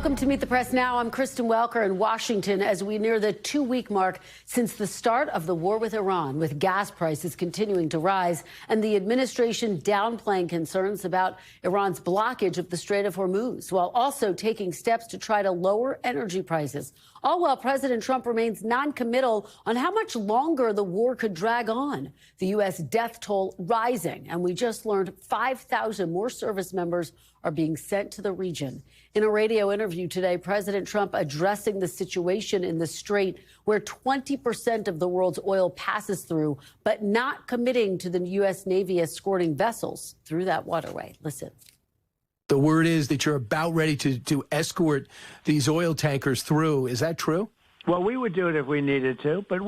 Welcome to Meet the Press Now. I'm Kristen Welker in Washington as we near the 2-week mark since the start of the war with Iran, with gas prices continuing to rise and the administration downplaying concerns about Iran's blockage of the Strait of Hormuz, while also taking steps to try to lower energy prices. All while President Trump remains non-committal on how much longer the war could drag on. The U.S. death toll rising, and we just learned 5,000 more service members are being sent to the region. In a radio interview today, President Trump addressing the situation in the Strait, where 20% of the world's oil passes through, but not committing to the U.S. Navy escorting vessels through that waterway. Listen. The word is that you're about ready to escort these oil tankers through. Is that true? Well, we would do it if we needed to, but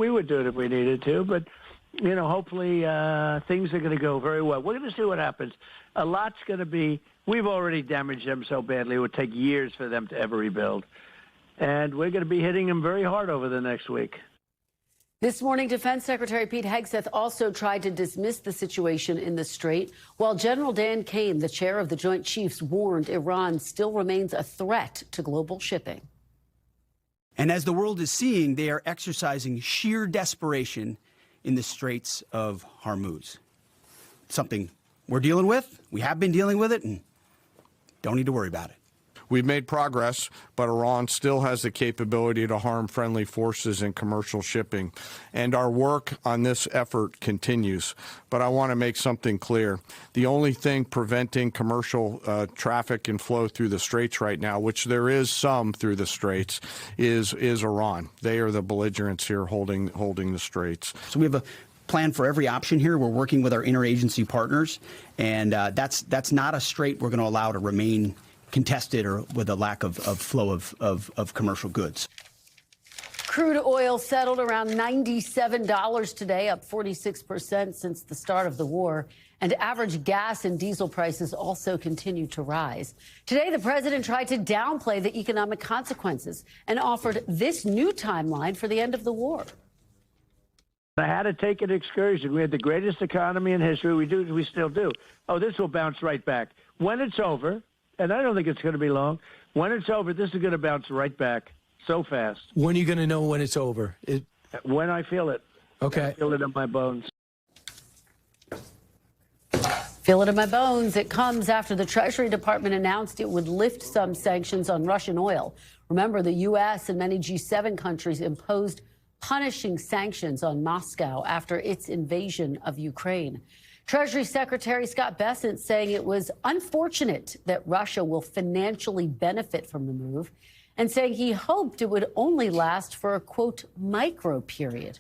you know, hopefully things are going to go very well. We're going to see what happens. A lot's going to be, we've already damaged them so badly. It would take years for them to ever rebuild. And we're going to be hitting them very hard over the next week. This morning, Defense Secretary Pete Hegseth also tried to dismiss the situation in the Strait, while General Dan Kane, the chair of the Joint Chiefs, warned Iran still remains a threat to global shipping. And as the world is seeing, they are exercising sheer desperation in the Straits of Hormuz. Something we're dealing with, we have been dealing with it, and don't need to worry about it. We've made progress, but Iran still has the capability to harm friendly forces in commercial shipping. And our work on this effort continues. But I want to make something clear. The only thing preventing commercial traffic and flow through the Straits right now, which there is some through the Straits, is Iran. They are the belligerents here holding the Straits. So we have a plan for every option here. We're working with our interagency partners, and that's not a strait we're going to allow to remain contested or with a lack of flow of commercial goods. Crude oil settled around $97 today, up 46% since the start of the war. And average gas and diesel prices also continue to rise. Today, the president tried to downplay the economic consequences and offered this new timeline for the end of the war. I had to take an excursion. We had the greatest economy in history. We still do. Oh, this will bounce right back. When it's over, and I don't think it's going to be long, when it's over, this is going to bounce right back so fast. When are you going to know when it's over? When I feel it. Okay. I feel it in my bones. Feel it in my bones. It comes after the Treasury Department announced it would lift some sanctions on Russian oil. Remember, the U.S. and many G7 countries imposed punishing sanctions on Moscow after its invasion of Ukraine. Treasury Secretary Scott Bessent saying it was unfortunate that Russia will financially benefit from the move, and saying he hoped it would only last for a, quote, micro period.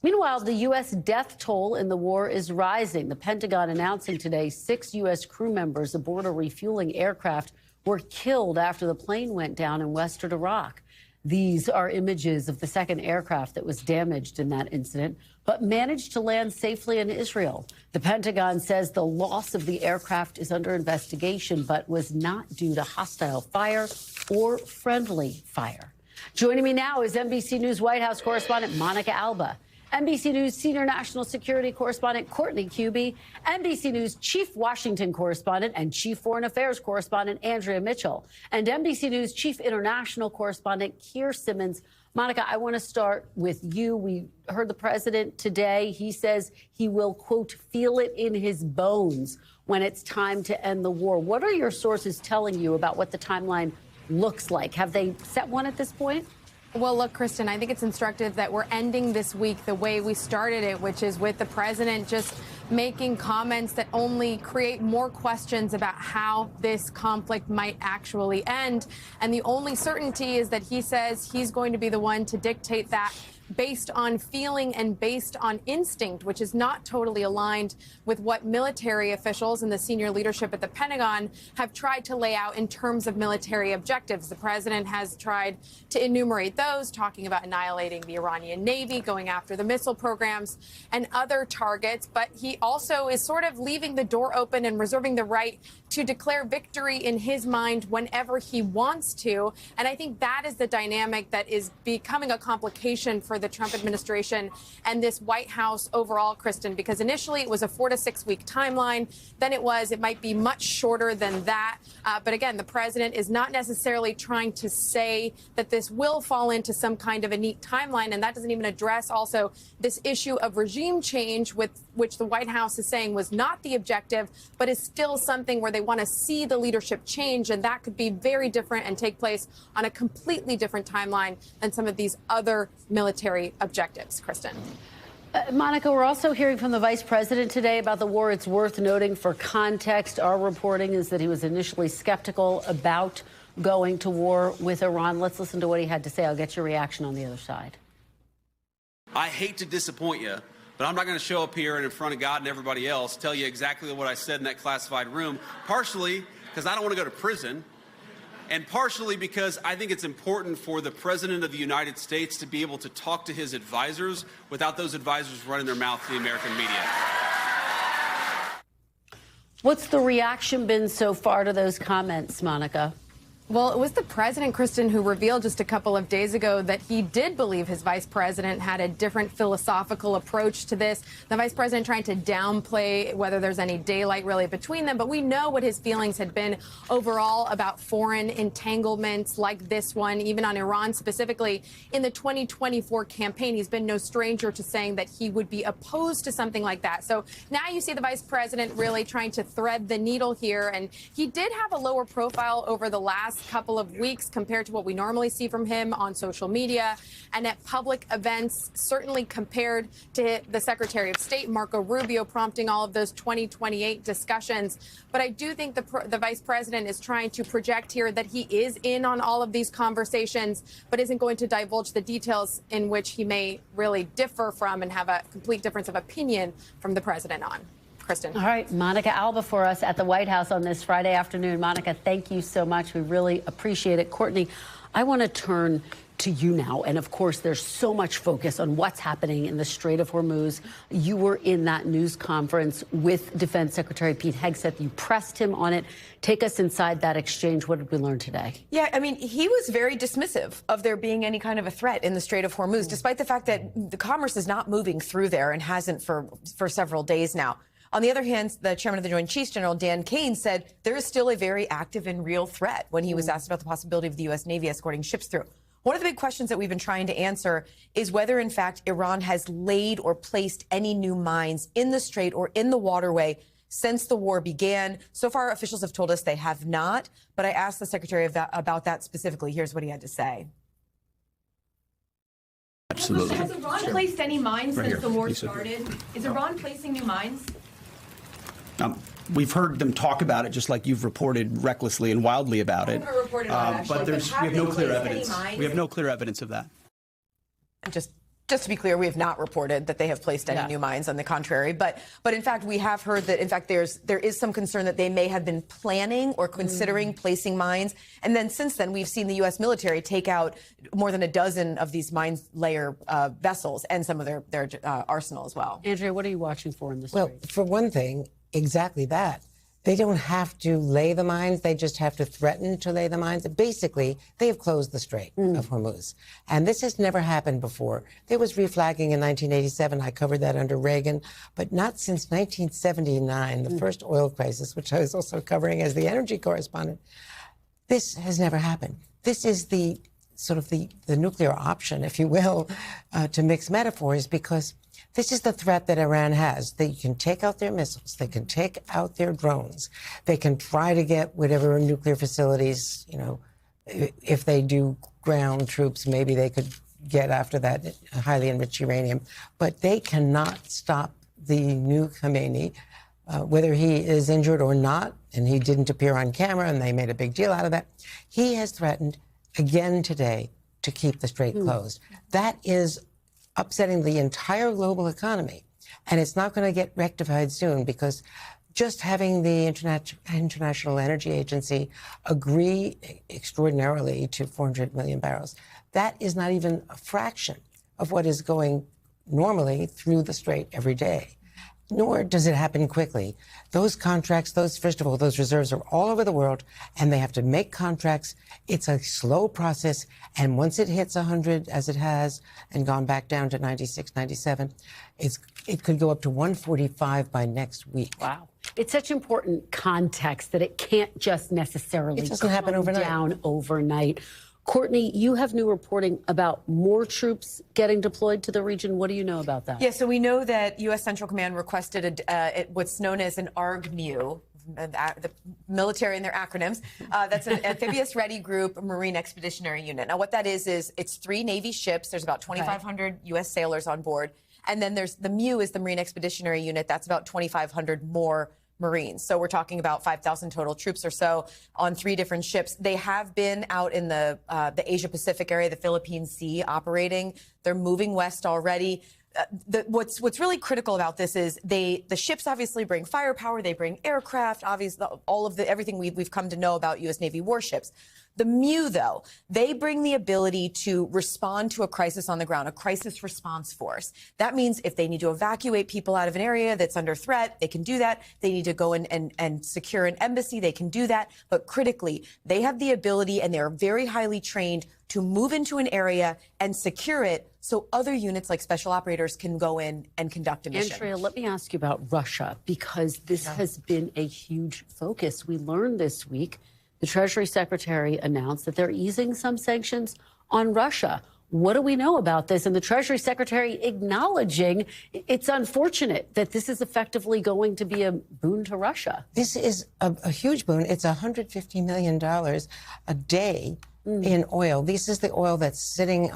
Meanwhile, the U.S. death toll in the war is rising. The Pentagon announcing today 6 U.S. crew members aboard a refueling aircraft were killed after the plane went down in western Iraq. These are images of the second aircraft that was damaged in that incident, but managed to land safely in Israel. The Pentagon says the loss of the aircraft is under investigation, but was not due to hostile fire or friendly fire. Joining me now is NBC News White House correspondent Monica Alba, NBC News senior national security correspondent Courtney Cubie, NBC News chief Washington correspondent and chief foreign affairs correspondent Andrea Mitchell, and NBC News chief international correspondent Keir Simmons. Monica, I want to start with you. We heard the president today. He says he will, quote, feel it in his bones when it's time to end the war. What are your sources telling you about what the timeline looks like? Have they set one at this point? Well, look, Kristen, I think it's instructive that we're ending this week the way we started it, which is with the president just making comments that only create more questions about how this conflict might actually end. And the only certainty is that he says he's going to be the one to dictate that based on feeling and based on instinct, which is not totally aligned with what military officials and the senior leadership at the Pentagon have tried to lay out in terms of military objectives. The president has tried to enumerate those, talking about annihilating the Iranian Navy, going after the missile programs and other targets. But he also is sort of leaving the door open and reserving the right to declare victory in his mind whenever he wants to. And I think that is the dynamic that is becoming a complication for the Trump administration and this White House overall, Kristen, because initially it was a 4 to 6 week timeline. Then it might be much shorter than that. But again, the president is not necessarily trying to say that this will fall into some kind of a neat timeline. And that doesn't even address also this issue of regime change, with which the White House is saying was not the objective, but is still something where they want to see the leadership change. And that could be very different and take place on a completely different timeline than some of these other military objectives. Kristen. Monica, we're also hearing from the vice president today about the war. It's worth noting for context. Our reporting is that he was initially skeptical about going to war with Iran. Let's listen to what he had to say. I'll get your reaction on the other side. I hate to disappoint you, but I'm not going to show up here and in front of God and everybody else tell you exactly what I said in that classified room, partially because I don't want to go to prison, and partially because I think it's important for the President of the United States to be able to talk to his advisors without those advisors running their mouth to the American media. What's the reaction been so far to those comments, Monica? Well, it was the president, Kristen, who revealed just a couple of days ago that he did believe his vice president had a different philosophical approach to this. The vice president trying to downplay whether there's any daylight really between them. But we know what his feelings had been overall about foreign entanglements like this one, even on Iran specifically. In the 2024 campaign, he's been no stranger to saying that he would be opposed to something like that. So now you see the vice president really trying to thread the needle here. And he did have a lower profile over the last couple of weeks compared to what we normally see from him on social media and at public events, certainly compared to the Secretary of State, Marco Rubio, prompting all of those 2028 discussions. But I do think the vice president is trying to project here that he is in on all of these conversations, but isn't going to divulge the details in which he may really differ from and have a complete difference of opinion from the president on. Kristen. All right, Monica Alba for us at the White House on this Friday afternoon. Monica, thank you so much. We really appreciate it. Courtney, I want to turn to you now. And of course, there's so much focus on what's happening in the Strait of Hormuz. You were in that news conference with Defense Secretary Pete Hegseth. You pressed him on it. Take us inside that exchange. What did we learn today? Yeah, I mean, he was very dismissive of there being any kind of a threat in the Strait of Hormuz, despite the fact that the commerce is not moving through there and hasn't for several days now. On the other hand, the chairman of the Joint Chiefs, General Dan said there is still a very active and real threat when he was asked about the possibility of the U.S. Navy escorting ships through. One of the big questions that we've been trying to answer is whether, in fact, Iran has laid or placed any new mines in the strait or in the waterway since the war began. So far, officials have told us they have not, but I asked the secretary about that specifically. Here's what he had to say. Absolutely. Has Iran placed any mines since the war started? Is Iran placing new mines? We've heard them talk about it, just like you've reported recklessly and wildly about it. But we have no clear evidence. We have no clear evidence of that. Just to be clear, we have not reported that they have placed any new mines. On the contrary, but in fact, we have heard that in fact there is some concern that they may have been planning or considering placing mines. And then since then, we've seen the U.S. military take out more than a dozen of these mine layer vessels and some of their arsenal as well. Andrea, what are you watching for in this? Well, for one thing, exactly that. They don't have to lay the mines. They just have to threaten to lay the mines. Basically, they have closed the Strait of Hormuz. And this has never happened before. There was reflagging in 1987. I covered that under Reagan, but not since 1979, the first oil crisis, which I was also covering as the energy correspondent. This has never happened. This is the sort of the nuclear option, if you will, to mix metaphors, because this is the threat that Iran has. They can take out their missiles. They can take out their drones. They can try to get whatever nuclear facilities, if they do ground troops, maybe they could get after that highly enriched uranium. But they cannot stop the new Khamenei, whether he is injured or not, and he didn't appear on camera, and they made a big deal out of that. He has threatened again today to keep the strait closed. That is upsetting the entire global economy. And it's not going to get rectified soon, because just having the International Energy Agency agree extraordinarily to 400 million barrels, that is not even a fraction of what is going normally through the strait every day. nor does it happen quickly. Those contracts, first of all, those reserves are all over the world, and they have to make contracts. It's a slow process, and once it hits 100, as it has, and gone back down to 96, 97, it could go up to 145 by next week. Wow. It's such important context that it can't just necessarily come down overnight. Courtney, you have new reporting about more troops getting deployed to the region. What do you know about that? Yeah, so we know that U.S. Central Command requested what's known as an ARGMU, the military and their acronyms. That's an amphibious ready group Marine expeditionary unit. Now, what that is it's 3 Navy ships. There's about 2,500 U.S. sailors on board. And then there's the MU is the Marine expeditionary unit. That's about 2,500 more Marines. So we're talking about 5,000 total troops or so on 3 different ships. They have been out in the Asia-Pacific area, the Philippine Sea, operating. They're moving west already. What's really critical about this is the ships obviously bring firepower, they bring aircraft, obviously everything we've come to know about U.S. Navy warships. The MU, though, they bring the ability to respond to a crisis on the ground, a crisis response force. That means if they need to evacuate people out of an area that's under threat, they can do that. They need to go in and secure an embassy, they can do that. But critically, they have the ability, and they're very highly trained, to move into an area and secure it so other units like special operators can go in and conduct a mission. Andrea, let me ask you about Russia, because this has been a huge focus. We learned this week the Treasury Secretary announced that they're easing some sanctions on Russia. What do we know about this? And the Treasury Secretary acknowledging it's unfortunate that this is effectively going to be a boon to Russia. This is a huge boon. It's $150 million a day in oil. This is the oil that's sitting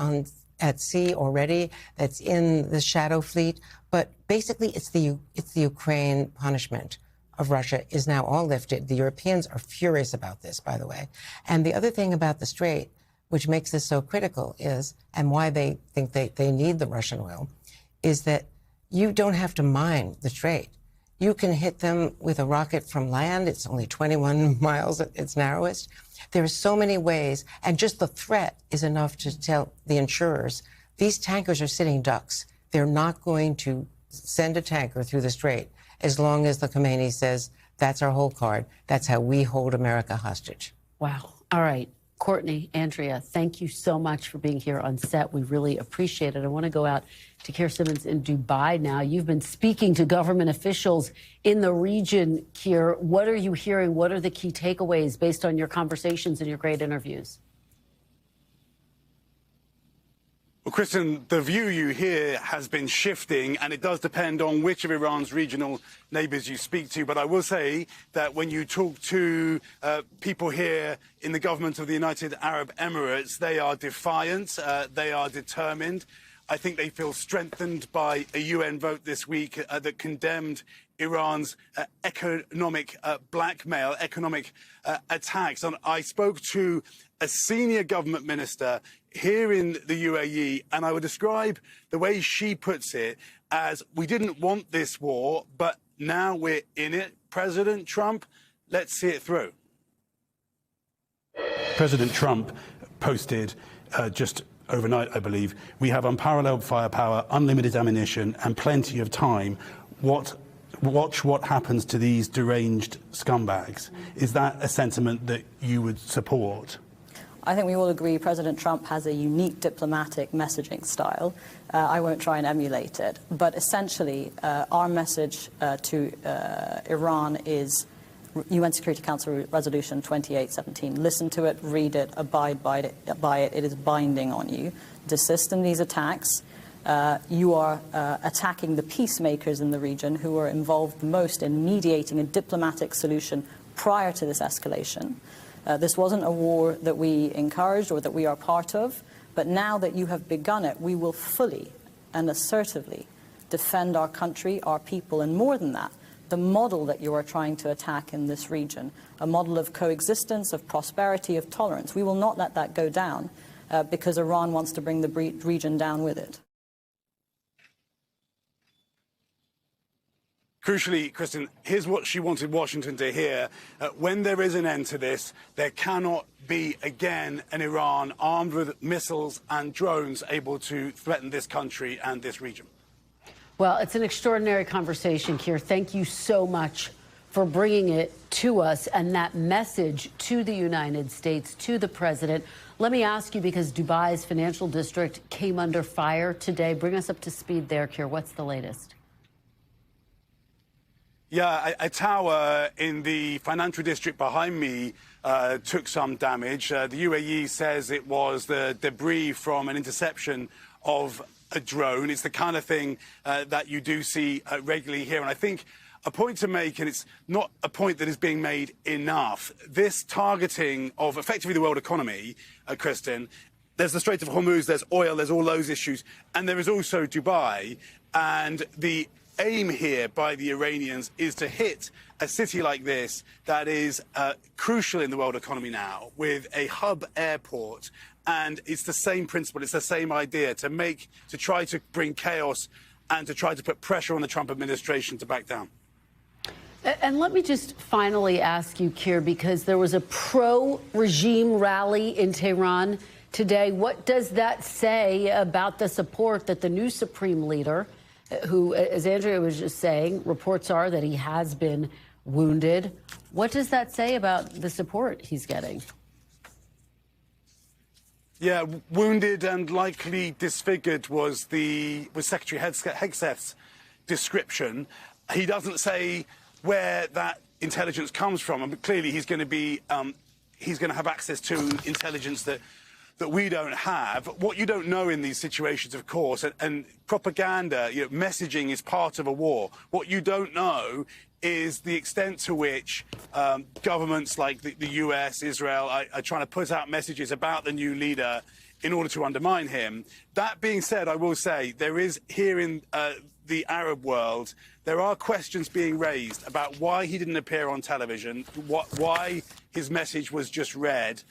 at sea already, that's in the shadow fleet. But basically, it's the Ukraine punishment of Russia is now all lifted. The Europeans are furious about this, by the way. And the other thing about the Strait, which makes this so critical, is, and why they think they need the Russian oil, is that you don't have to mine the Strait. You can hit them with a rocket from land. It's only 21 miles at its narrowest. There are so many ways, and just the threat is enough to tell the insurers, these tankers are sitting ducks. They're not going to send a tanker through the Strait as long as the Khomeini says, that's our whole card. That's how we hold America hostage. Wow. All right. Courtney, Andrea, thank you so much for being here on set. We really appreciate it. I want to go out to Keir Simmons in Dubai now. You've been speaking to government officials in the region, Keir. What are you hearing? What are the key takeaways based on your conversations and your great interviews? Well, Kristen, the view you hear has been shifting, and it does depend on which of Iran's regional neighbours you speak to. But I will say that when you talk to people here in the government of the United Arab Emirates, they are defiant, they are determined. I think they feel strengthened by a UN vote this week that condemned Iran's economic blackmail, economic attacks. And I spoke to a senior government minister here in the UAE, and I would describe the way she puts it as, we didn't want this war, but now we're in it. President Trump, let's see it through. President Trump posted just overnight, I believe, we have unparalleled firepower, unlimited ammunition, and plenty of time. Watch what happens to these deranged scumbags. Is that a sentiment that you would support? I think we all agree President Trump has a unique diplomatic messaging style. I won't try and emulate it. But essentially, our message to Iran is UN Security Council Resolution 2817. Listen to it, read it, abide by it. It is binding on you. Desist in these attacks. You are attacking the peacemakers in the region who are involved most in mediating a diplomatic solution prior to this escalation. This wasn't a war that we encouraged or that we are part of, but now that you have begun it, we will fully and assertively defend our country, our people, and more than that, the model that you are trying to attack in this region, a model of coexistence, of prosperity, of tolerance. We will not let that go down because Iran wants to bring the region down with it. Crucially, Kristen, here's what she wanted Washington to hear. When there is an end to this, there cannot be again an Iran armed with missiles and drones able to threaten this country and this region. Well, it's an extraordinary conversation, Keir. Thank you so much for bringing it to us and that message to the United States, to the president. Let me ask you, because Dubai's financial district came under fire today. Bring us up to speed there, Keir. What's the latest? Yeah, a tower in the financial district behind me took some damage. The UAE says it was the debris from an interception of a drone. It's the kind of thing that you do see regularly here. And I think a point to make, and it's not a point that is being made enough, this targeting of effectively the world economy, Kristen, there's the Strait of Hormuz, there's oil, there's all those issues, and there is also Dubai. And the aim here by the Iranians is to hit a city like this that is crucial in the world economy now, with a hub airport. And it's the same principle, it's the same idea, to try to bring chaos and to try to put pressure on the Trump administration to back down. And let me just finally ask you, Keir, because there was a pro-regime rally in Tehran today. What does that say about the support that the new supreme leader, who, as Andrea was just saying, reports are that he has been wounded. What does that say about the support he's getting? Yeah, wounded and likely disfigured was Secretary Hegseth's description. He doesn't say where that intelligence comes from, and clearly he's going to have access to intelligence that we don't have. What you don't know in these situations, of course, and propaganda, messaging is part of a war. What you don't know is the extent to which governments like the US, Israel, are trying to put out messages about the new leader in order to undermine him. That being said, I will say there is here in the Arab world, there are questions being raised about why he didn't appear on television, why his message was just read.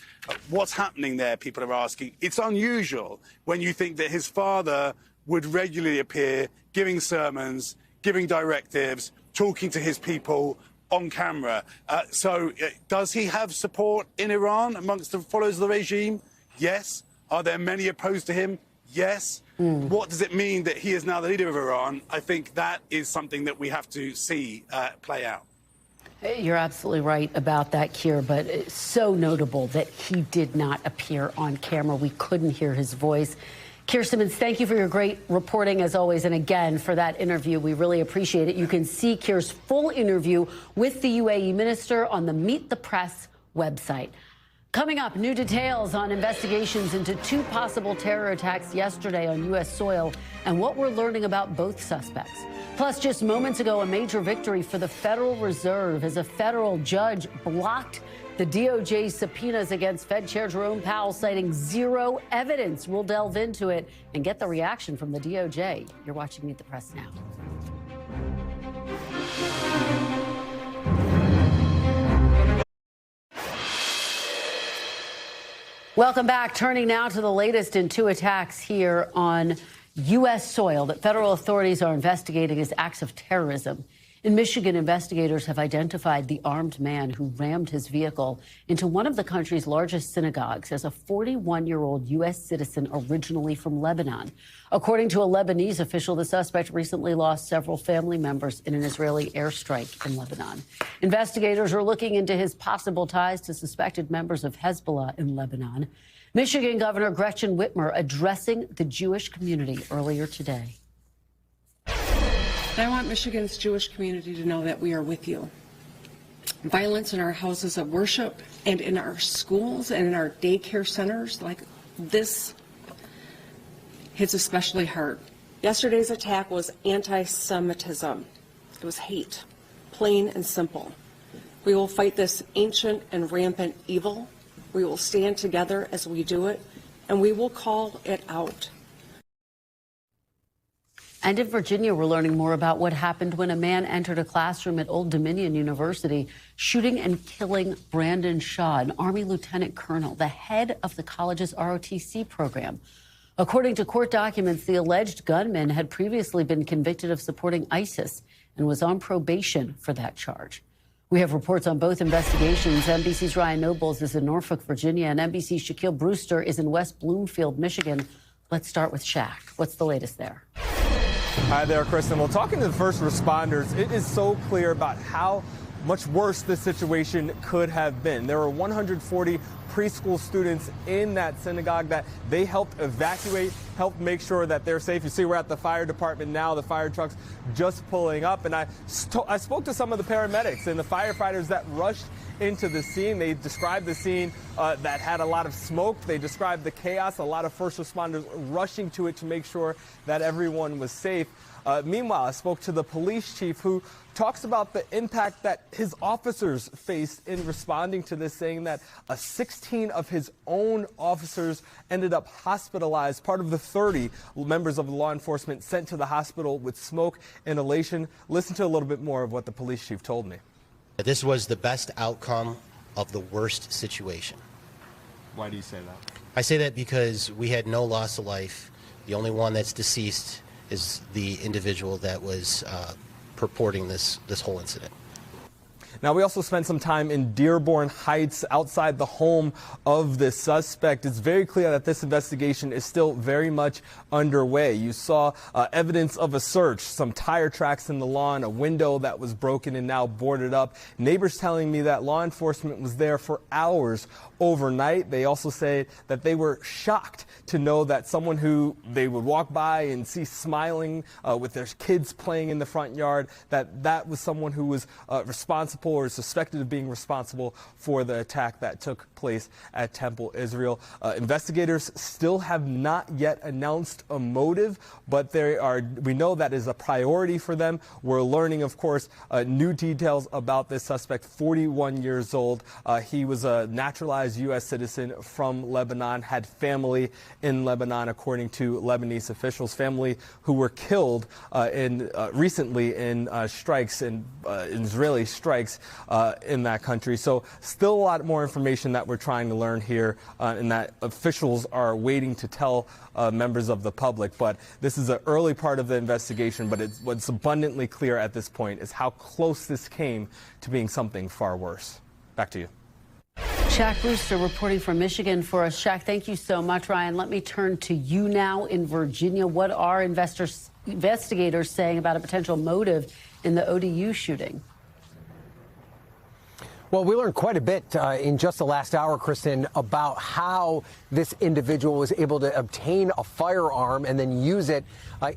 What's happening there, people are asking. It's unusual when you think that his father would regularly appear giving sermons, giving directives, talking to his people on camera. So does he have support in Iran amongst the followers of the regime? Yes. Are there many opposed to him? Yes. What does it mean that he is now the leader of Iran? I think that is something that we have to see play out. You're absolutely right about that, Keir, but it's so notable that he did not appear on camera. We couldn't hear his voice. Keir Simmons, thank you for your great reporting, as always, and again for that interview. We really appreciate it. You can see Keir's full interview with the UAE minister on the Meet the Press website. Coming up, new details on investigations into 2 possible terror attacks yesterday on U.S. soil and what we're learning about both suspects. Plus, just moments ago, a major victory for the Federal Reserve as a federal judge blocked the DOJ's subpoenas against Fed Chair Jerome Powell, citing zero evidence. We'll delve into it and get the reaction from the DOJ. You're watching Meet the Press now. Welcome back. Turning now to the latest in 2 attacks here on U.S. soil that federal authorities are investigating as acts of terrorism. In Michigan, investigators have identified the armed man who rammed his vehicle into one of the country's largest synagogues as a 41-year-old U.S. citizen originally from Lebanon. According to a Lebanese official, the suspect recently lost several family members in an Israeli airstrike in Lebanon. Investigators are looking into his possible ties to suspected members of Hezbollah in Lebanon. Michigan Governor Gretchen Whitmer addressing the Jewish community earlier today. I want Michigan's Jewish community to know that we are with you. Violence in our houses of worship and in our schools and in our daycare centers like this hits especially hard. Yesterday's attack was anti-Semitism. It was hate, plain and simple. We will fight this ancient and rampant evil. We will stand together as we do it, and we will call it out. And in Virginia, we're learning more about what happened when a man entered a classroom at Old Dominion University, shooting and killing Brandon Shaw, an Army lieutenant colonel, the head of the college's ROTC program. According to court documents, the alleged gunman had previously been convicted of supporting ISIS and was on probation for that charge. We have reports on both investigations. NBC's Ryan Nobles is in Norfolk, Virginia, and NBC's Shaquille Brewster is in West Bloomfield, Michigan. Let's start with Shaq. What's the latest there? Hi there, Kristen. Well, talking to the first responders, it is so clear about how much worse this situation could have been. There were 140 preschool students in that synagogue that they helped evacuate, helped make sure that they're safe. You see, we're at the fire department now, the fire truck's just pulling up, and I spoke to some of the paramedics and the firefighters that rushed into the scene. They described the scene that had a lot of smoke. They described the chaos, a lot of first responders rushing to it to make sure that everyone was safe. Meanwhile, I spoke to the police chief who talks about the impact that his officers faced in responding to this, saying that 16 of his own officers ended up hospitalized, part of the 30 members of law enforcement sent to the hospital with smoke inhalation. Listen to a little bit more of what the police chief told me. This was the best outcome of the worst situation. Why do you say that? I say that because we had no loss of life. The only one that's deceased is the individual that was purporting this whole incident. Now, we also spent some time in Dearborn Heights outside the home of the suspect. It's very clear that this investigation is still very much underway. You saw evidence of a search, some tire tracks in the lawn, a window that was broken and now boarded up. Neighbors telling me that law enforcement was there for hours overnight. They also say that they were shocked to know that someone who they would walk by and see smiling with their kids playing in the front yard, that was someone who was responsible or suspected of being responsible for the attack that took place at Temple Israel. Investigators still have not yet announced a motive, but we know that is a priority for them. We're learning, of course, new details about this suspect, 41 years old. He was a naturalized U.S. citizen from Lebanon, had family in Lebanon, according to Lebanese officials, family who were killed recently in strikes, in Israeli strikes in that country. So still a lot more information that we're trying to learn here and that officials are waiting to tell members of the public. But this is an early part of the investigation, but what's abundantly clear at this point is how close this came to being something far worse. Back to you. Shaq Brewster reporting from Michigan for us. Shaq, thank you so much, Ryan. Let me turn to you now in Virginia. What are investigators saying about a potential motive in the ODU shooting? Well, we learned quite a bit in just the last hour, Kristen, about how this individual was able to obtain a firearm and then use it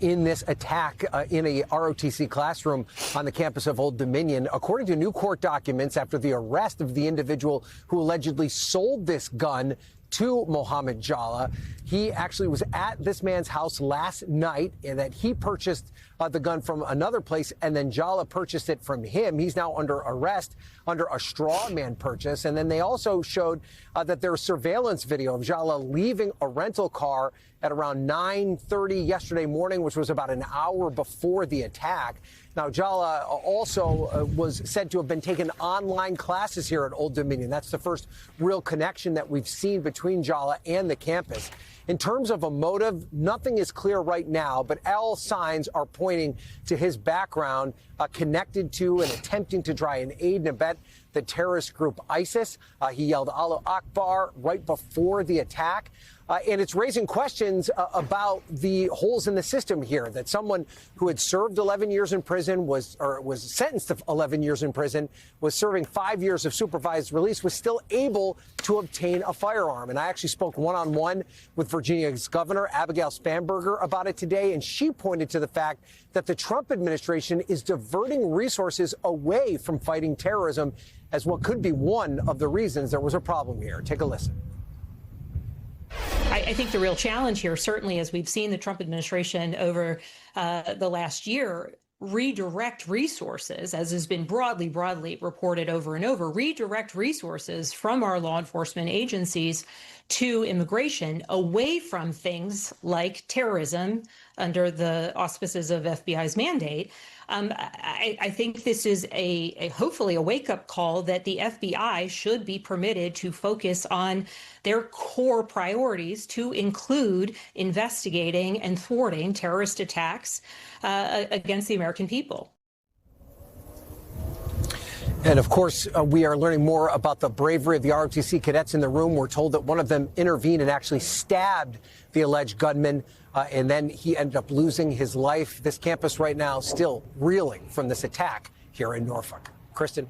in this attack in a ROTC classroom on the campus of Old Dominion. According to new court documents, after the arrest of the individual who allegedly sold this gun to Mohammed Jallah, he actually was at this man's house last night, and that he purchased the gun from another place, and then Jallah purchased it from him. He's now under arrest under a straw man purchase. And then they also showed that there was surveillance video of Jallah leaving a rental car at around 9:30 yesterday morning, which was about an hour before the attack. Now, Jallah also was said to have been taking online classes here at Old Dominion. That's the first real connection that we've seen between Jallah and the campus. In terms of a motive, nothing is clear right now, but all signs are pointing to his background connected to and attempting to try and aid and abet the terrorist group ISIS. He yelled Allahu Akbar right before the attack. And it's raising questions about the holes in the system here, that someone who had served 11 years in prison was sentenced to 11 years in prison, was serving 5 years of supervised release, was still able to obtain a firearm. And I actually spoke one-on-one with Virginia's governor, Abigail Spanberger, about it today. And she pointed to the fact that the Trump administration is diverting resources away from fighting terrorism as what could be one of the reasons there was a problem here. Take a listen. I think the real challenge here, certainly as we've seen the Trump administration over the last year, redirect resources, as has been broadly reported over and over, redirect resources from our law enforcement agencies to immigration away from things like terrorism under the auspices of FBI's mandate. I think this is hopefully a wake-up call that the FBI should be permitted to focus on their core priorities, to include investigating and thwarting terrorist attacks against the American people. And of course, we are learning more about the bravery of the ROTC cadets in the room. We're told that one of them intervened and actually stabbed the alleged gunman and then he ended up losing his life. This campus right now still reeling from this attack here in Norfolk. Kristen.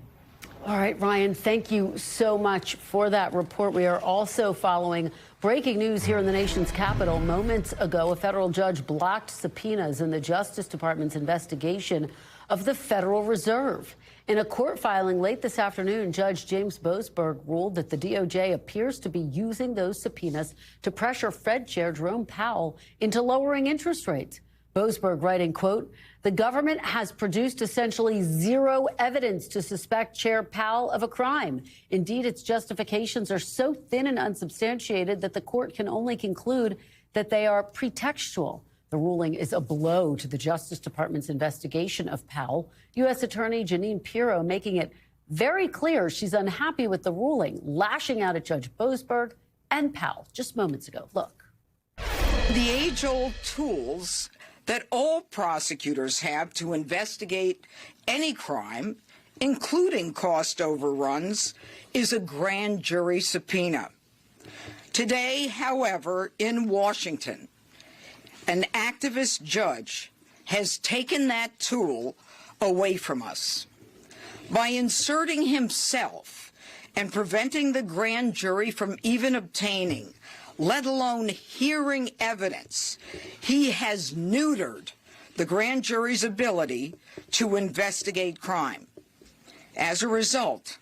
All right, Ryan, thank you so much for that report. We are also following breaking news here in the nation's capital. Moments ago, a federal judge blocked subpoenas in the Justice Department's investigation of the Federal Reserve. In a court filing late this afternoon, Judge James Boasberg ruled that the DOJ appears to be using those subpoenas to pressure Fed Chair Jerome Powell into lowering interest rates. Boasberg writing, quote, "The government has produced essentially zero evidence to suspect Chair Powell of a crime. Indeed, its justifications are so thin and unsubstantiated that the court can only conclude that they are pretextual." The ruling is a blow to the Justice Department's investigation of Powell. U.S. Attorney Jeanine Pirro making it very clear she's unhappy with the ruling, lashing out at Judge Boasberg and Powell just moments ago. Look. The age-old tools that all prosecutors have to investigate any crime, including cost overruns, is a grand jury subpoena. Today, however, in Washington, an activist judge has taken that tool away from us by inserting himself and preventing the grand jury from even obtaining, let alone hearing evidence. He has neutered the grand jury's ability to investigate crime. As a result,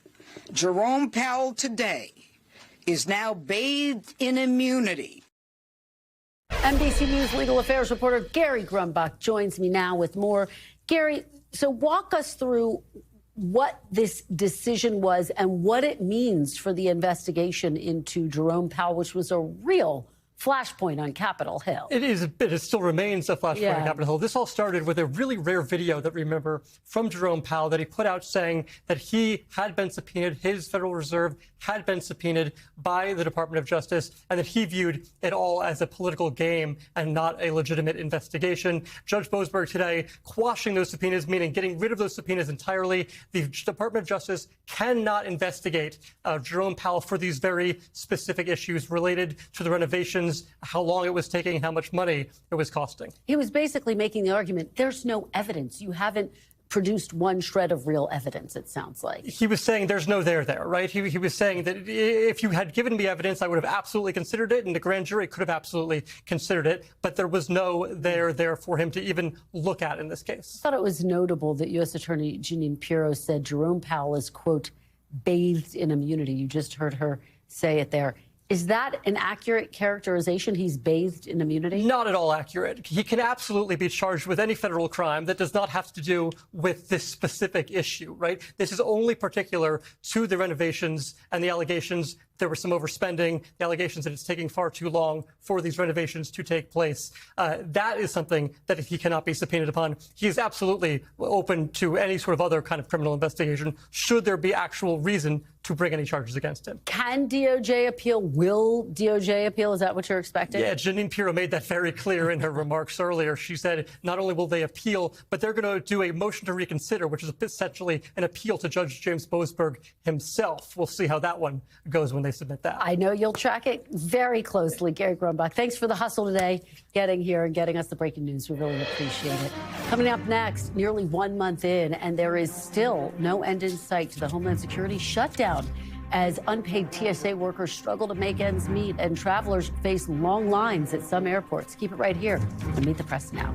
Jerome Powell today is now bathed in immunity. NBC News legal affairs reporter Gary Grumbach joins me now with more. Gary, so walk us through what this decision was and what it means for the investigation into Jerome Powell, which was a real flashpoint on Capitol Hill. It is, but it still remains a flashpoint on Capitol Hill. This all started with a really rare video that we remember from Jerome Powell that he put out saying that he had been subpoenaed, his Federal Reserve had been subpoenaed by the Department of Justice, and that he viewed it all as a political game and not a legitimate investigation. Judge Boasberg today quashing those subpoenas, meaning getting rid of those subpoenas entirely. The Department of Justice cannot investigate Jerome Powell for these very specific issues related to the renovations, how long it was taking, how much money it was costing. He was basically making the argument, there's no evidence. You haven't produced one shred of real evidence, it sounds like. He was saying there's no there, right? He was saying that if you had given me evidence, I would have absolutely considered it, and the grand jury could have absolutely considered it, but there was no there for him to even look at in this case. I thought it was notable that U.S. Attorney Jeanine Pirro said Jerome Powell is, quote, bathed in immunity. You just heard her say it there. Is that an accurate characterization? He's bathed in immunity? Not at all accurate. He can absolutely be charged with any federal crime that does not have to do with this specific issue, right? This is only particular to the renovations and the allegations there was some overspending, the allegations that it's taking far too long for these renovations to take place. That is something that he cannot be subpoenaed upon. He is absolutely open to any sort of other kind of criminal investigation should there be actual reason to bring any charges against him. Can DOJ appeal? Will DOJ appeal? Is that what you're expecting? Yeah, Jeanine Pirro made that very clear in her remarks earlier. She said not only will they appeal, but they're going to do a motion to reconsider, which is essentially an appeal to Judge James Boasberg himself. We'll see how that one goes when they submit that. I know you'll track it very closely. Gary Grumbach, thanks for the hustle today, getting here and getting us the breaking news. We really appreciate it. Coming up next, nearly 1 month in, and there is still no end in sight to the Homeland Security shutdown as unpaid TSA workers struggle to make ends meet and travelers face long lines at some airports. Keep it right here on Meet the Press Now.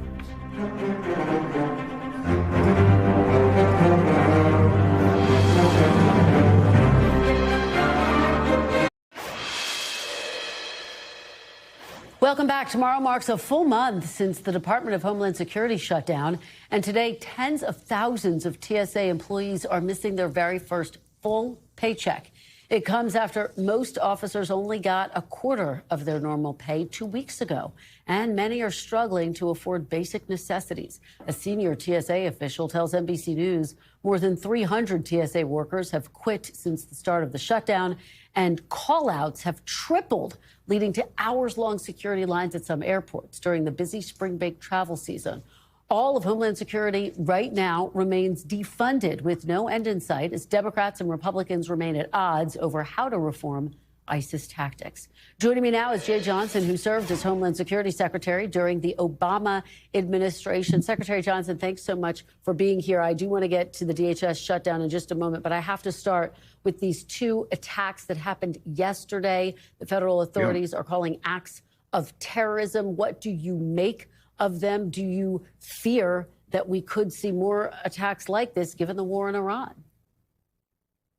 Welcome back. Tomorrow marks a full month since the Department of Homeland Security shut down. And today, tens of thousands of TSA employees are missing their very first full paycheck. It comes after most officers only got a quarter of their normal pay 2 weeks ago. And many are struggling to afford basic necessities. A senior TSA official tells NBC News more than 300 TSA workers have quit since the start of the shutdown, and call-outs have tripled, leading to hours-long security lines at some airports during the busy spring break travel season. All of Homeland Security right now remains defunded with no end in sight as Democrats and Republicans remain at odds over how to reform ISIS tactics. Joining me now is Jay Johnson, who served as Homeland Security Secretary during the Obama administration. Secretary Johnson, thanks so much for being here. I do want to get to the DHS shutdown in just a moment, but I have to start with these two attacks that happened yesterday. The federal authorities are calling acts of terrorism. What do you make of them? Do you fear that we could see more attacks like this given the war in Iran?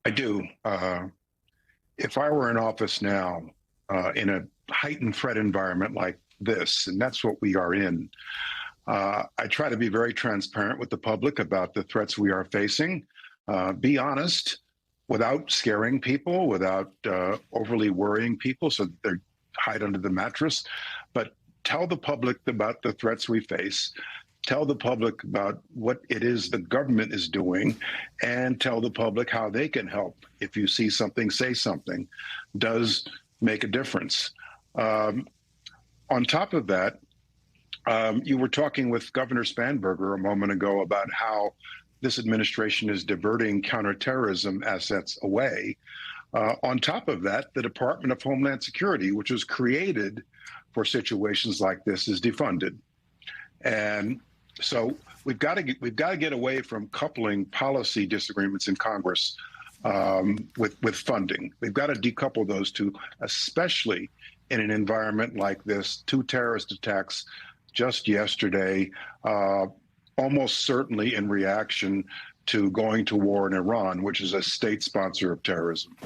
I do. If I were in office now in a heightened threat environment like this, and that's what we are in, I try to be very transparent with the public about the threats we are facing. Be honest without scaring people, without overly worrying people so that they hide under the mattress, but tell the public about the threats we face. Tell the public about what it is the government is doing, and tell the public how they can help. If you see something, say something. Does make a difference. On top of that, you were talking with Governor Spanberger a moment ago about how this administration is diverting counterterrorism assets away. On top of that, the Department of Homeland Security, which was created for situations like this, is defunded. And so we've got to get away from coupling policy disagreements in Congress with funding. We've got to decouple those two, especially in an environment like this. 2 terrorist attacks just yesterday, almost certainly in reaction to going to war in Iran, which is a state sponsor of terrorism.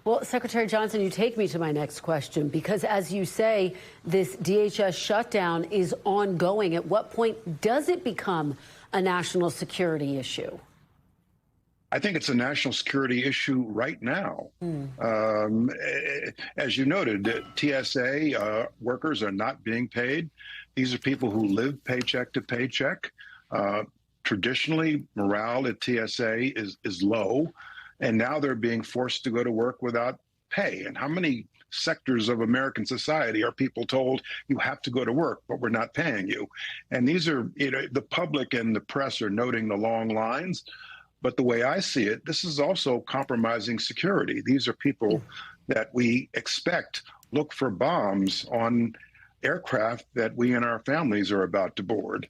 Well, Secretary Johnson, you take me to my next question, because as you say, this DHS shutdown is ongoing. At what point does it become a national security issue? I think it's a national security issue right now. As you noted, TSA workers are not being paid. These are people who live paycheck to paycheck. Traditionally, morale at TSA is low. And now they're being forced to go to work without pay. And how many sectors of American society are people told you have to go to work, but we're not paying you? And these are, the public and the press are noting the long lines. But the way I see it, this is also compromising security. These are people that we expect look for bombs on aircraft that we and our families are about to board.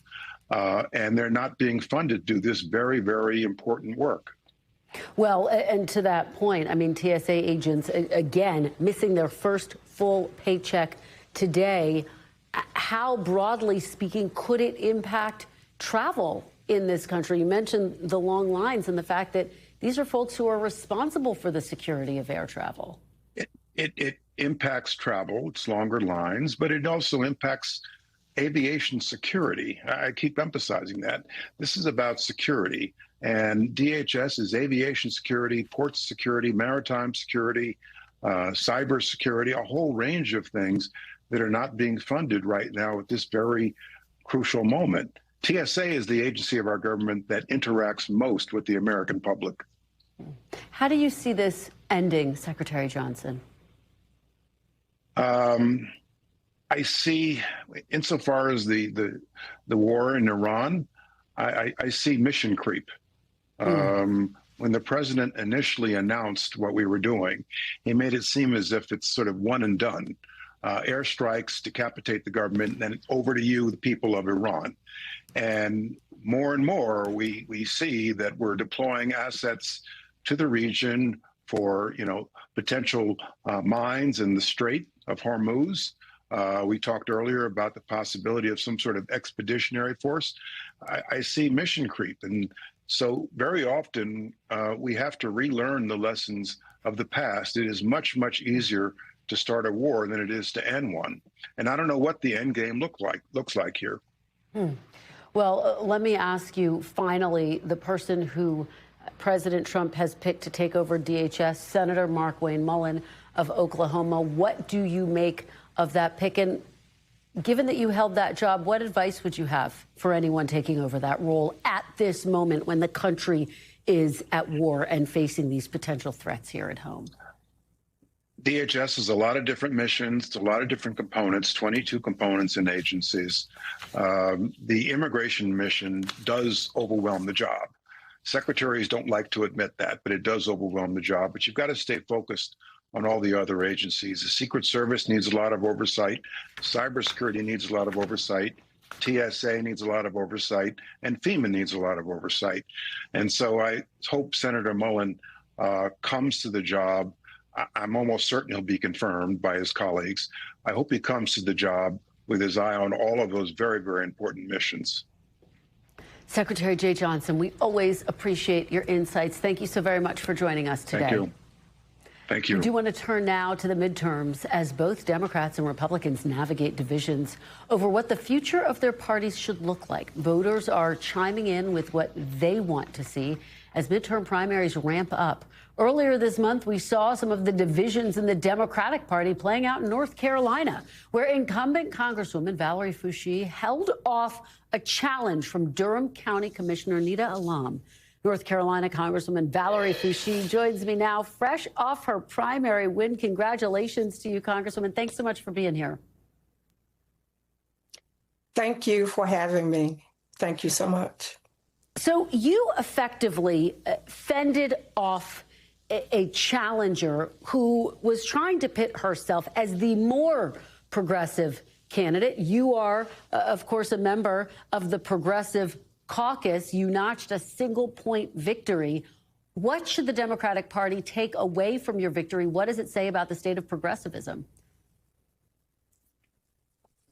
And they're not being funded to do this very, very important work. Well, and to that point, I mean, TSA agents, again, missing their first full paycheck today. How, broadly speaking, could it impact travel in this country? You mentioned the long lines and the fact that these are folks who are responsible for the security of air travel. It impacts travel. It's longer lines, but it also impacts aviation security. I keep emphasizing that. This is about security. And DHS is aviation security, port security, maritime security, cyber security, a whole range of things that are not being funded right now at this very crucial moment. TSA is the agency of our government that interacts most with the American public. How do you see this ending, Secretary Johnson? I see, insofar as the war in Iran, I see mission creep. When the president initially announced what we were doing, he made it seem as if it's sort of one and done. Airstrikes, decapitate the government, and then it's over to you, the people of Iran. And more, we see that we're deploying assets to the region for, potential mines in the Strait of Hormuz. We talked earlier about the possibility of some sort of expeditionary force. I see mission creep. And so very often we have to relearn the lessons of the past. It is much, much easier to start a war than it is to end one. And I don't know what the end game looks like here. Well, let me ask you, finally, the person who President Trump has picked to take over DHS, Senator Mark Wayne Mullen of Oklahoma. What do you make of that pick? And given that you held that job, what advice would you have for anyone taking over that role at this moment when the country is at war and facing these potential threats here at home? DHS has a lot of different missions, a lot of different components, 22 components and agencies. The immigration mission does overwhelm the job. Secretaries don't like to admit that, but it does overwhelm the job. But you've got to stay focused on all the other agencies. The Secret Service needs a lot of oversight. Cybersecurity needs a lot of oversight. TSA needs a lot of oversight, and FEMA needs a lot of oversight. And so I hope Senator Mullen comes to the job. I'm almost certain he'll be confirmed by his colleagues. I hope he comes to the job with his eye on all of those very, very important missions. Secretary Jay Johnson, we always appreciate your insights. Thank you so very much for joining us today. Thank you. Thank you. We do want to turn now to the midterms as both Democrats and Republicans navigate divisions over what the future of their parties should look like. Voters are chiming in with what they want to see as midterm primaries ramp up. Earlier this month, we saw some of the divisions in the Democratic Party playing out in North Carolina, where incumbent Congresswoman Valerie Foushee held off a challenge from Durham County Commissioner Nita Alam. North Carolina Congresswoman Valerie Foushee joins me now, fresh off her primary win. Congratulations to you, Congresswoman. Thanks so much for being here. Thank you for having me. Thank you so much. So you effectively fended off a challenger who was trying to pit herself as the more progressive candidate. You are, of course, a member of the Progressive Caucus. You notched a single-point victory. What should the Democratic Party take away from your victory? What does it say about the state of progressivism?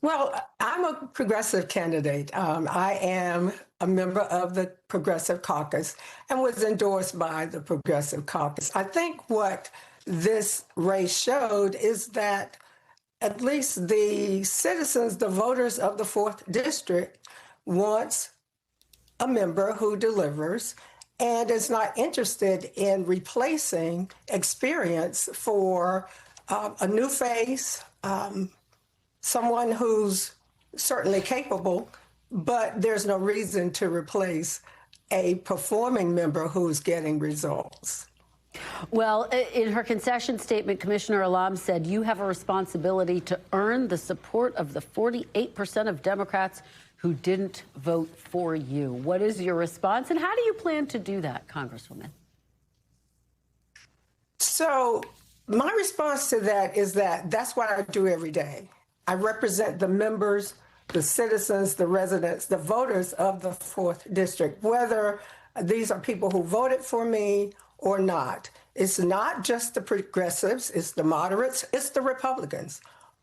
Well, I'm a progressive candidate. I am a member of the Progressive Caucus and was endorsed by the Progressive Caucus. I think what this race showed is that at least the citizens, the voters of the 4th District, wants a member who delivers and is not interested in replacing experience for a new face, someone who's certainly capable, but there's no reason to replace a performing member who's getting results. Well, in her concession statement, Commissioner Alam said you have a responsibility to earn the support of the 48% of Democrats who didn't vote for you. What is your response, and how do you plan to do that, Congresswoman? So my response to that is that that's what I do every day. I represent the members, the citizens, the residents, the voters of the 4th District, whether these are people who voted for me or not. It's not just the progressives, it's the moderates, it's the Republicans.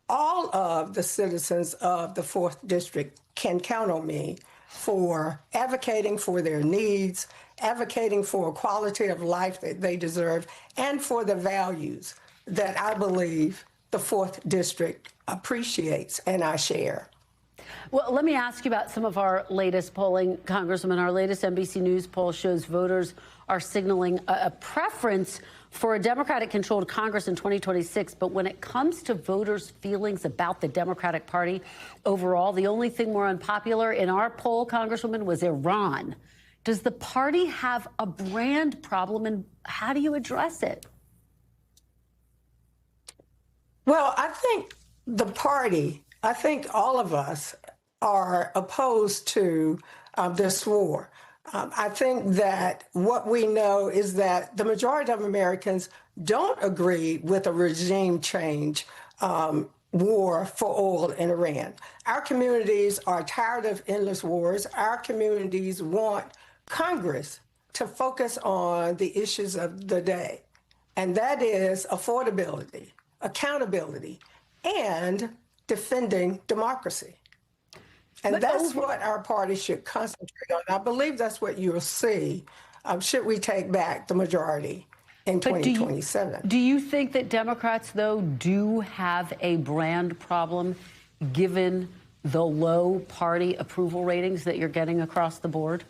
All of the citizens of the 4th District can count on me for advocating for their needs, advocating for a quality of life that they deserve, and for the values that I believe the 4th District appreciates and I share. Well, let me ask you about some of our latest polling, Congresswoman. Our latest NBC News poll shows voters are signaling a preference for a Democratic-controlled Congress in 2026. But when it comes to voters' feelings about the Democratic Party overall, the only thing more unpopular in our poll, Congresswoman, was Iran. Does the party have a brand problem, and how do you address it? Well, I think the party, I think all of us are opposed to this war. I think that what we know is that the majority of Americans don't agree with a regime change war for oil in Iran. Our communities are tired of endless wars. Our communities want Congress to focus on the issues of the day, and that is affordability, accountability, and defending democracy. And that's what our party should concentrate on. I believe that's what you'll see should we take back the majority in 2027. Do you think that Democrats, though, do have a brand problem given the low party approval ratings that you're getting across the board?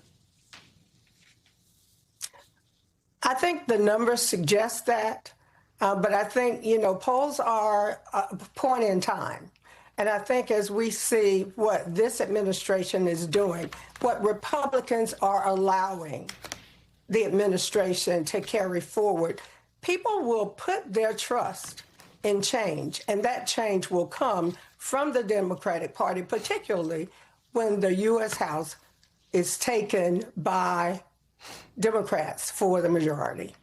I think the numbers suggest that. But I think, polls are a point in time. And I think as we see what this administration is doing, what Republicans are allowing the administration to carry forward, people will put their trust in change. And that change will come from the Democratic Party, particularly when the U.S. House is taken by Democrats for the majority.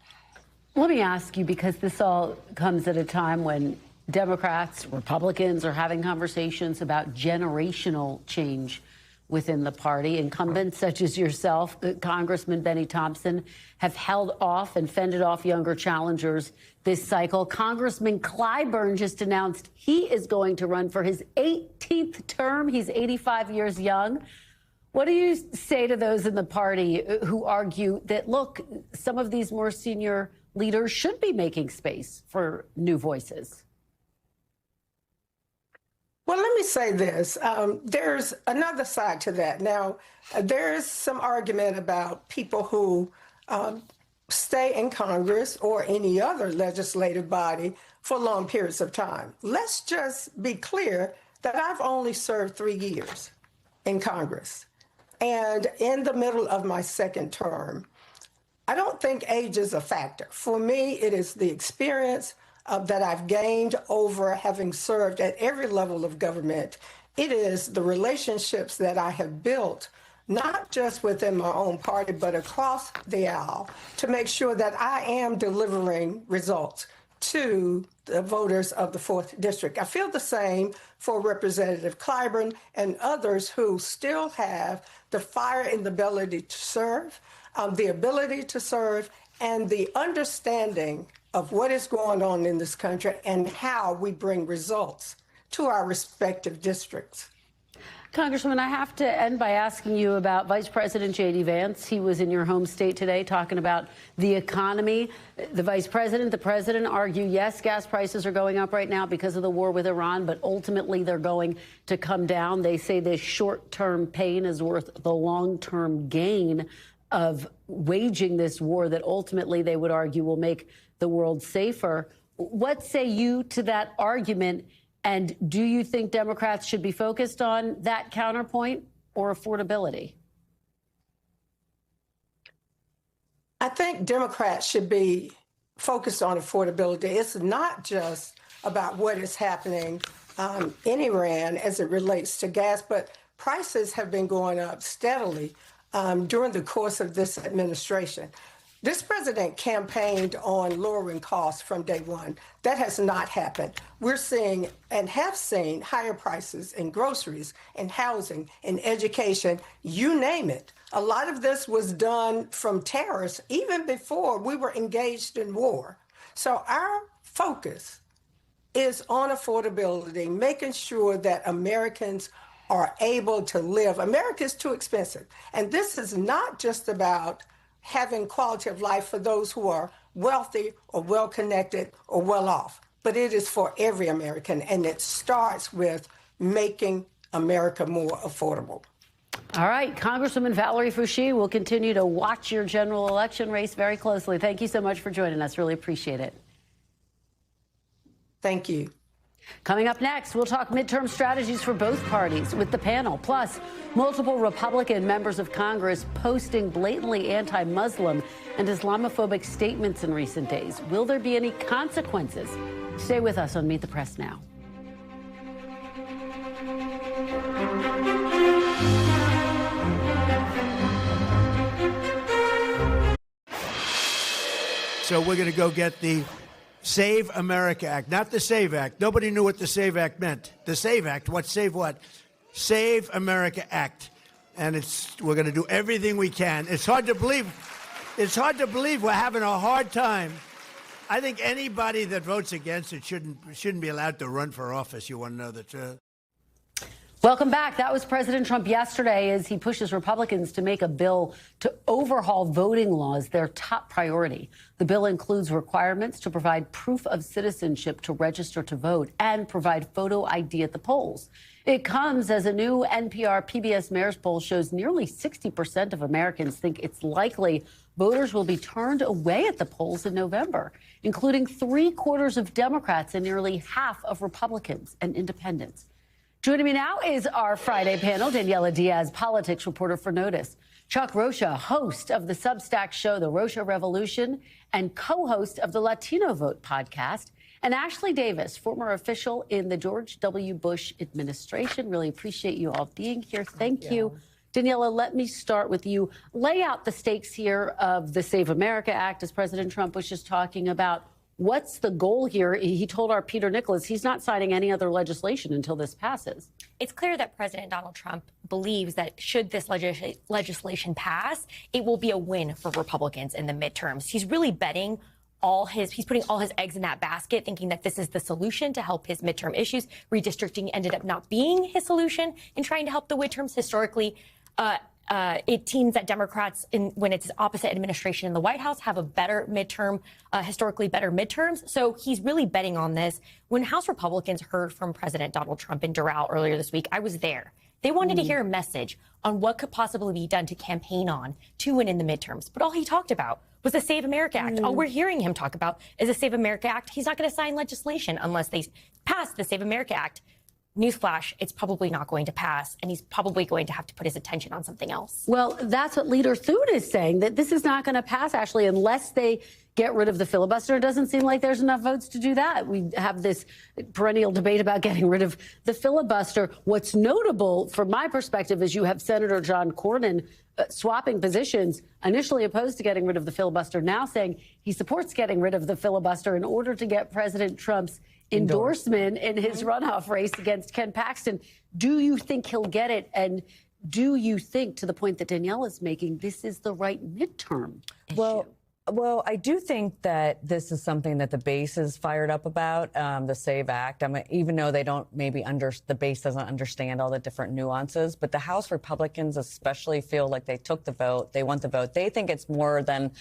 Let me ask you, because this all comes at a time when Democrats, Republicans are having conversations about generational change within the party. Incumbents such as yourself, Congressman Benny Thompson, have held off and fended off younger challengers this cycle. Congressman Clyburn just announced he is going to run for his 18th term. He's 85 years young. What do you say to those in the party who argue that, look, some of these more senior leaders should be making space for new voices? Well, let me say this. There's another side to that. Now, there's some argument about people who stay in Congress or any other legislative body for long periods of time. Let's just be clear that I've only served 3 years in Congress. And in the middle of my second term, I don't think age is a factor. For me, it is the experience that I've gained over having served at every level of government. It is the relationships that I have built, not just within my own party, but across the aisle, to make sure that I am delivering results to the voters of the 4th District. I feel the same for Representative Clyburn and others who still have the fire and the ability to serve, and the understanding of what is going on in this country and how we bring results to our respective districts. Congressman, I have to end by asking you about Vice President J.D. Vance. He was in your home state today talking about the economy. The Vice President, the President argue, yes, gas prices are going up right now because of the war with Iran, but ultimately they're going to come down. They say this short-term pain is worth the long-term gain of waging this war that ultimately they would argue will make the world safer. What say you to that argument? And do you think Democrats should be focused on that counterpoint or affordability? I think Democrats should be focused on affordability. It's not just about what is happening in Iran as it relates to gas, but prices have been going up steadily during the course of this administration. This president campaigned on lowering costs from day one. That has not happened. We're seeing and have seen higher prices in groceries, in housing, in education, you name it. A lot of this was done from tariffs even before we were engaged in war. So our focus is on affordability, making sure that Americans are able to live. America is too expensive. And this is not just about having quality of life for those who are wealthy or well-connected or well-off, but it is for every American, and it starts with making America more affordable. All right, Congresswoman Valerie Foushee, will continue to watch your general election race very closely. Thank you so much for joining us. Really appreciate it. Thank you. Coming up next, we'll talk midterm strategies for both parties with the panel. Plus, multiple Republican members of Congress posting blatantly anti-Muslim and Islamophobic statements in recent days. Will there be any consequences? Stay with us on Meet the Press now. So we're going to go get the Save America Act, not the SAVE Act. Nobody knew what the SAVE Act meant. The SAVE Act, what save what? Save America Act. And we're going to do everything we can. It's hard to believe. It's hard to believe we're having a hard time. I think anybody that votes against it shouldn't be allowed to run for office. You want to know the truth? Welcome back. That was President Trump yesterday as he pushes Republicans to make a bill to overhaul voting laws their top priority. The bill includes requirements to provide proof of citizenship to register to vote and provide photo ID at the polls. It comes as a new NPR PBS Mayor's poll shows nearly 60% of Americans think it's likely voters will be turned away at the polls in November, including 3/4 of Democrats and nearly half of Republicans and independents. Joining me now is our Friday panel, Daniela Diaz, politics reporter for Notice, Chuck Rocha, host of the Substack show, The Rocha Revolution, and co-host of the Latino Vote podcast, and Ashley Davis, former official in the George W. Bush administration. Really appreciate you all being here. Thank you. Daniela, let me start with you. Lay out the stakes here of the Save America Act, as President Trump was just talking about. What's the goal here? He told our Peter Nicholas he's not signing any other legislation until this passes. It's clear that President Donald Trump believes that should this legislation pass, it will be a win for Republicans in the midterms. He's really betting he's putting all his eggs in that basket, thinking that this is the solution to help his midterm issues. Redistricting ended up not being his solution in trying to help the midterms. Historically, it seems that Democrats, when it's opposite administration in the White House, have a better midterm, historically better midterms. So he's really betting on this. When House Republicans heard from President Donald Trump in Doral earlier this week, I was there. They wanted to hear a message on what could possibly be done to campaign on to win in the midterms. But all he talked about was the Save America Act. All we're hearing him talk about is the Save America Act. He's not going to sign legislation unless they pass the Save America Act. Newsflash, it's probably not going to pass, and he's probably going to have to put his attention on something else. Well, that's what Leader Thune is saying, that this is not going to pass, Ashley, unless they get rid of the filibuster. It doesn't seem like there's enough votes to do that. We have this perennial debate about getting rid of the filibuster. What's notable from my perspective is you have Senator John Cornyn swapping positions, initially opposed to getting rid of the filibuster, now saying he supports getting rid of the filibuster in order to get President Trump's endorsement in his runoff race against Ken Paxton. Do you think he'll get it? And do you think, to the point that Danielle is making, this is the right midterm issue? Well, I do think that this is something that the base is fired up about, the SAVE Act. I mean, even though they don't the base doesn't understand all the different nuances, but the House Republicans especially feel like they took the vote. They want the vote. They think it's more than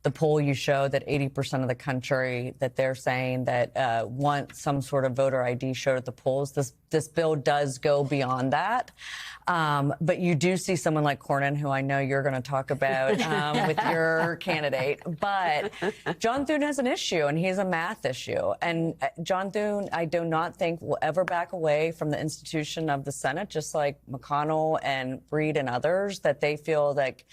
the poll you showed that 80% of the country that they're saying that want some sort of voter ID showed at the polls. This bill does go beyond that. But you do see someone like Cornyn, who I know you're going to talk about with your candidate. But John Thune has an issue, and he's a math issue. And John Thune, I do not think, will ever back away from the institution of the Senate, just like McConnell and Breed and others, that they feel like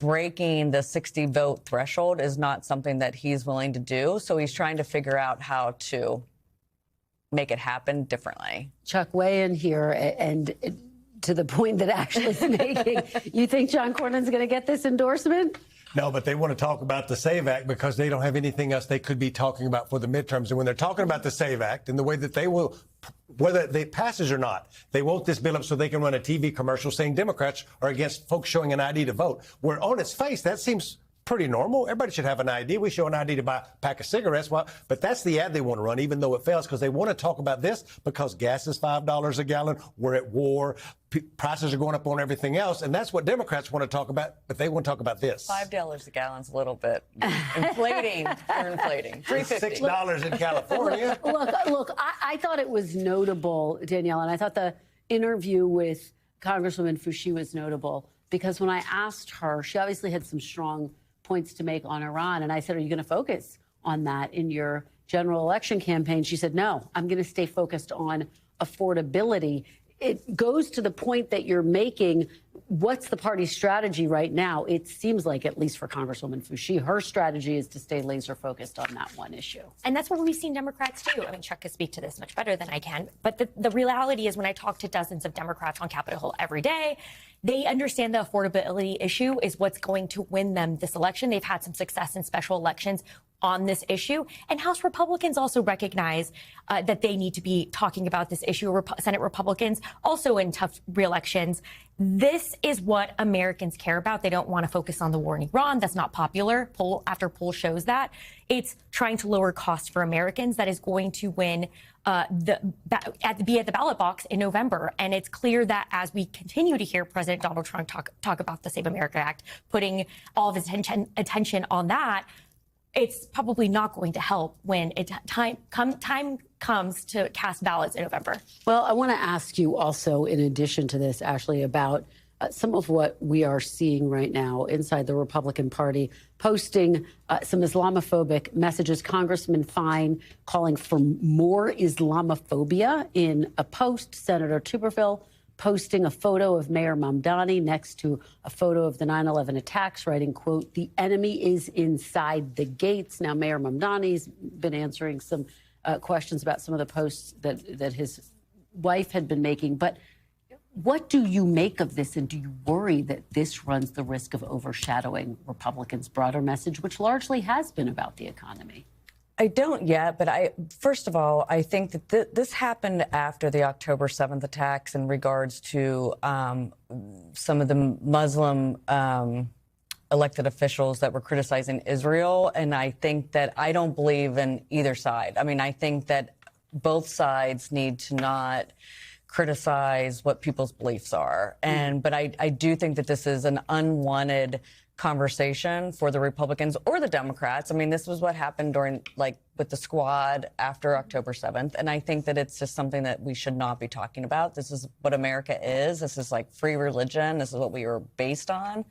breaking the 60-vote threshold is not something that he's willing to do. So he's trying to figure out how to make it happen differently. Chuck, weigh in here, and to the point that Ashley's making, you think John Cornyn's going to get this endorsement? No, but they want to talk about the SAVE Act because they don't have anything else they could be talking about for the midterms. And when they're talking about the SAVE Act and the way that they will, whether it passes or not, they woke this bill up so they can run a TV commercial saying Democrats are against folks showing an ID to vote. Where on its face, that seems pretty normal. Everybody should have an ID. We show an ID to buy a pack of cigarettes. Well, but that's the ad they want to run, even though it fails, because they want to talk about this because gas is $5 a gallon. We're at war. Prices are going up on everything else. And that's what Democrats want to talk about, but they want to talk about this. $5 a gallon's a little bit inflating. You're inflating. $3.50. $6 in California. Look, I thought it was notable, Danielle, and I thought the interview with Congresswoman Foushee was notable because when I asked her, she obviously had some strong points to make on Iran. And I said, are you going to focus on that in your general election campaign? She said, no, I'm going to stay focused on affordability. It goes to the point that you're making. What's the party's strategy right now? It seems like, at least for Congresswoman Foushee, her strategy is to stay laser focused on that one issue. And that's what we've seen Democrats do. I mean, Chuck can speak to this much better than I can. But the reality is when I talk to dozens of Democrats on Capitol Hill every day, they understand the affordability issue is what's going to win them this election. They've had some success in special elections on this issue. And House Republicans also recognize that they need to be talking about this issue. Senate Republicans also in tough re-elections. This is what Americans care about. They don't want to focus on the war in Iran. That's not popular. Poll after poll shows that. It's trying to lower costs for Americans that is going to win be at the ballot box in November. And it's clear that as we continue to hear President Donald Trump talk about the Save America Act, putting all of his attention on that, it's probably not going to help when time comes to cast ballots in November. Well, I want to ask you also, in addition to this, Ashley, about some of what we are seeing right now inside the Republican Party, posting some Islamophobic messages. Congressman Fine calling for more Islamophobia in a post. Senator Tuberville posting a photo of Mayor Mamdani next to a photo of the 9/11 attacks, writing, quote, "The enemy is inside the gates." Now, Mayor Mamdani's been answering some questions about some of the posts that his wife had been making. But What do you make of this, and do you worry that this runs the risk of overshadowing Republicans' broader message, which largely has been about the economy? I don't yet, but first of all, I think that this happened after the October 7th attacks in regards to some of the Muslim elected officials that were criticizing Israel. And I think that I don't believe in either side. I mean, I think that both sides need to not criticize what people's beliefs are. But I do think that this is an unwanted conversation for the Republicans or the Democrats. I mean, this was what happened during, with the squad after October 7th. And I think that it's just something that we should not be talking about. This is what America is. This is like free religion. This is what we were based on.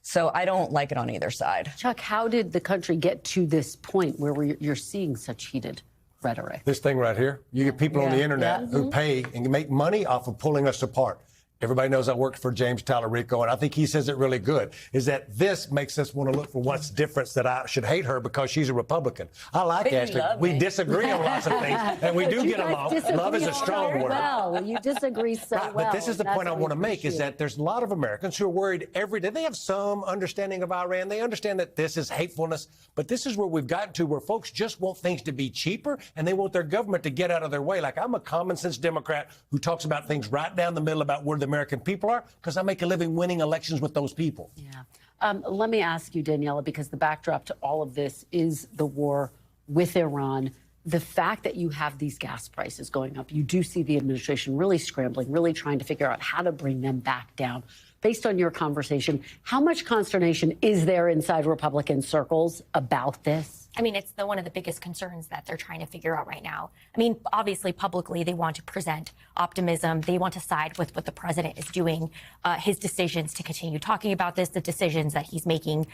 So I don't like it on either side. Chuck, how did the country get to this point where you're seeing such heated rhetoric? This thing right here. You get people on the internet who pay and make money off of pulling us apart. Everybody knows I worked for James Tallarico, and I think he says it really good, is that this makes us want to look for what's different, that I should hate her because she's a Republican. I like Ashley. We disagree on lots of things, and we do get along. Love is a strong word. Well, you disagree so well. But this is the point I want to make, is that there's a lot of Americans who are worried every day. They have some understanding of Iran. They understand that this is hatefulness, but this is where we've gotten to, where folks just want things to be cheaper, and they want their government to get out of their way. Like, I'm a common sense Democrat who talks about things right down the middle about where the American people are, because I make a living winning elections with those people. Yeah. Let me ask you, Daniela, because the backdrop to all of this is the war with Iran. The fact that you have these gas prices going up, you do see the administration really scrambling, really trying to figure out how to bring them back down. Based on your conversation, how much consternation is there inside Republican circles about this? I mean, it's one of the biggest concerns that they're trying to figure out right now. I mean, obviously, publicly, they want to present optimism. They want to side with what the president is doing, his decisions to continue talking about this, the decisions that he's making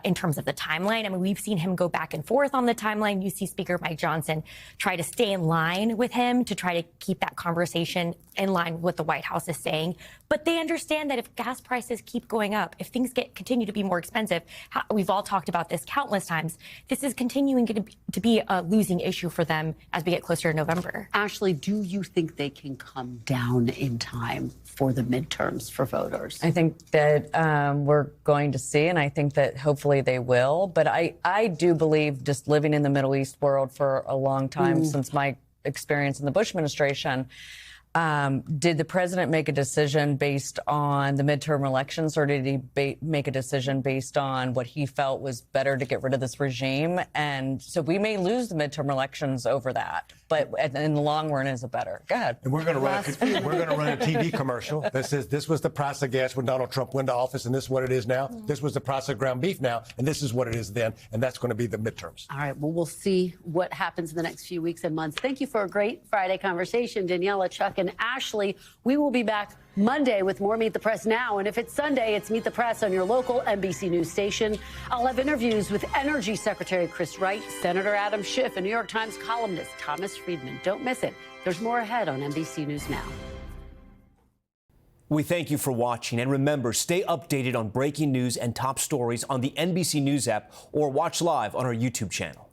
in terms of the timeline. I mean, we've seen him go back and forth on the timeline. You see Speaker Mike Johnson try to stay in line with him to try to keep that conversation in line with what the White House is saying. But they understand that if gas prices keep going up, if things continue to be more expensive, we've all talked about this countless times, this is continuing to be a losing issue for them as we get closer to November. Ashley, do you think they can come down in time for the midterms for voters? I think that we're going to see, and I think that hopefully they will. But I do believe, just living in the Middle East world for a long time, since my experience in the Bush administration, did the president make a decision based on the midterm elections, or did he make a decision based on what he felt was better to get rid of this regime? And so we may lose the midterm elections over that, but in the long run, is it better? Go ahead. And we're going to run a TV commercial that says this was the price of gas when Donald Trump went to office, and this is what it is now. This was the price of ground beef now, and this is what it is then, and that's going to be the midterms. All right. Well, we'll see what happens in the next few weeks and months. Thank you for a great Friday conversation, Daniela, Chuck, and Ashley. We will be back Monday with more Meet the Press Now. And if it's Sunday, it's Meet the Press on your local NBC News station. I'll have interviews with Energy Secretary Chris Wright, Senator Adam Schiff, and New York Times columnist Thomas Friedman. Don't miss it. There's more ahead on NBC News Now. We thank you for watching. And remember, stay updated on breaking news and top stories on the NBC News app, or watch live on our YouTube channel.